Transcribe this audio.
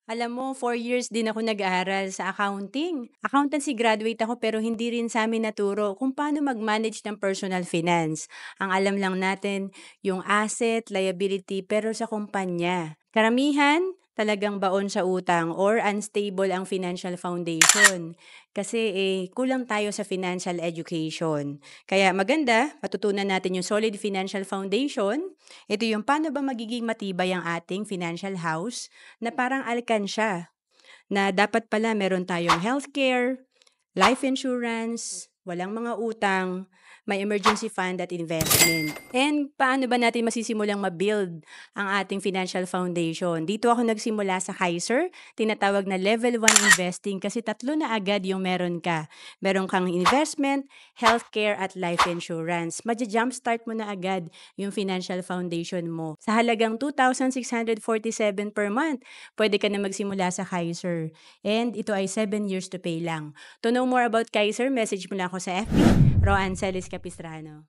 Alam mo, 4 years din ako nag-aral sa accounting. Accountancy graduate ako pero hindi rin sa amin naturo kung paano mag-manage ng personal finance. Ang alam lang natin, yung asset, liability, pero sa kumpanya. Karamihan, talagang baon sa utang or unstable ang financial foundation. Kasi kulang tayo sa financial education. Kaya maganda, matutunan natin yung solid financial foundation. Ito yung paano ba magiging matibay ang ating financial house na parang alkansya, na dapat pala meron tayong healthcare, life insurance, walang mga utang, may emergency fund at investment. And paano ba natin masisimulang ma-build ang ating financial foundation? Dito ako nagsimula sa Kaiser, tinatawag na level 1 investing kasi tatlo na agad yung meron ka. Meron kang investment, healthcare at life insurance. Madja-jumpstart mo na agad yung financial foundation mo. Sa halagang 2,647 per month, pwede ka na magsimula sa Kaiser. And ito ay 7 years to pay lang. To know more about Kaiser, message mo lang ako sa FB, Roan Celis Capistrano.